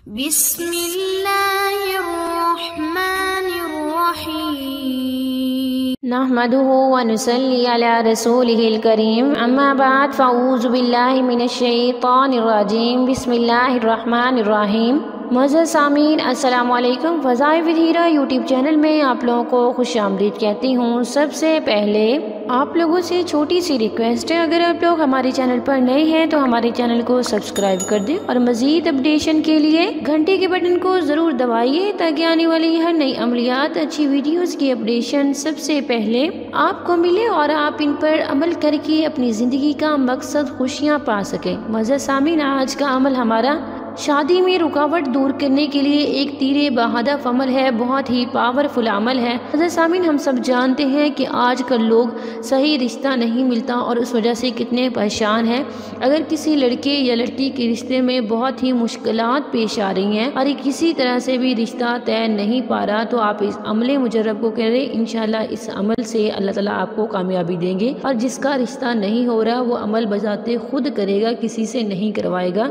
بسم اللہ الرحمن الرحیم نحمده ونصلی علی رسولہ الکریم اما بعد فاعوذ باللہ من الشیطان الرجیم بسم اللہ الرحمن الرحیم۔ معزز سامعین السلام علیکم۔ فضائے ود ہیرا یوٹیوب چینل میں آپ لوگوں کو خوش آمدید کہتی ہوں۔ سب سے پہلے آپ لوگوں سے چھوٹی سی ریکویسٹ ہے، اگر آپ لوگ ہمارے چینل پر نئے ہیں تو ہمارے چینل کو سبسکرائب کر دیں اور مزید اپڈیشن کے لیے گھنٹے کے بٹن کو ضرور دبائیے تاکہ آنے والی ہر نئی عملیات اچھی ویڈیوز کی اپڈیشن سب سے پہلے آپ کو ملے اور آپ ان پر عمل کر کے اپنی زندگی کا مقصد خوشیاں پا سکیں۔ معزز سامعین، آج کا عمل ہمارا شادی میں رکاوٹ دور کرنے کے لیے ایک تیر بہدف عمل ہے، بہت ہی پاورفل عمل ہے۔ معزز سامعین، ہم سب جانتے ہیں کہ آج کل لوگ صحیح رشتہ نہیں ملتا اور اس وجہ سے کتنے پریشان ہیں۔ اگر کسی لڑکے یا لڑکی کے رشتے میں بہت ہی مشکلات پیش آ رہی ہیں اور کسی طرح سے بھی رشتہ طے نہیں پا رہا تو آپ اس عمل مجرب کو کریں، انشاءاللہ اس عمل سے اللہ تعالیٰ آپ کو کامیابی دیں گے۔ اور جس کا رشتہ نہیں ہو رہا وہ عمل بذات خود کرے گا، کسی سے نہیں کروائے گا۔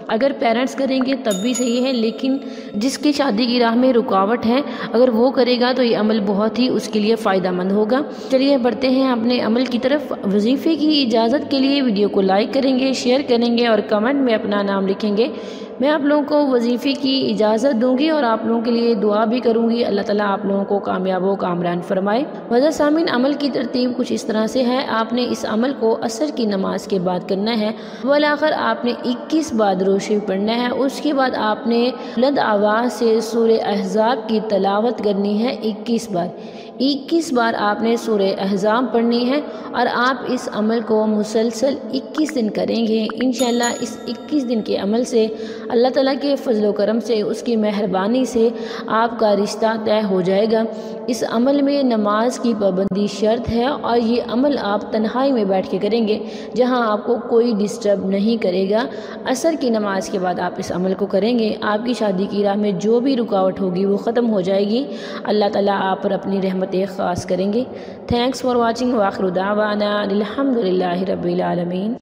اگر پیرنٹس کریں گے تب بھی صحیح ہے، لیکن جس کی شادی کی راہ میں رکاوٹ ہے اگر وہ کرے گا تو یہ عمل بہت ہی اس کے لیے فائدہ مند ہوگا۔ چلیے بڑھتے ہیں اپنے عمل کی طرف۔ وظیفے کی اجازت کے لیے ویڈیو کو لائک کریں گے، شیئر کریں گے اور کمنٹ میں اپنا نام لکھیں گے۔ میں آپ لوگوں کو وظیفے کی اجازت دوں گی اور آپ لوگوں کے لیے دعا بھی کروں گی، اللہ تعالیٰ آپ لوگوں کو کامیاب و کامران فرمائے۔ معزز سامعین، عمل کی ترتیب کچھ اس طرح سے ہے۔ آپ نے اس عمل کو عصر کی نماز کے بعد کرنا ہے۔ بالآخر آپ نے 21 بار درود شریف پڑھنا ہے۔ اس کے بعد آپ نے بلند آواز سے سورہ احزاب کی تلاوت کرنی ہے 21 بار۔ 21 بار آپ نے سورہ احزاب پڑھنی ہے اور آپ اس عمل کو مسلسل 21 دن کریں گے۔ انشاءاللہ اس 21 دن کے عمل سے اللہ تعالیٰ کے فضل و کرم سے، اس کی مہربانی سے آپ کا رشتہ طے ہو جائے گا۔ اس عمل میں نماز کی پابندی شرط ہے اور یہ عمل آپ تنہائی میں بیٹھ کے کریں گے جہاں آپ کو کوئی ڈسٹرب نہیں کرے گا۔ عصر کی نماز کے بعد آپ اس عمل کو کریں گے، آپ کی شادی کی راہ میں جو بھی رکاوٹ ہوگی وہ ختم ہو جائے گی۔ اللہ تعالیٰ آپ پر اپنی رحمت خاص کریں گے۔ تھینکس فار واچنگ، وآخر دعوانا الحمدللہ رب العالمین۔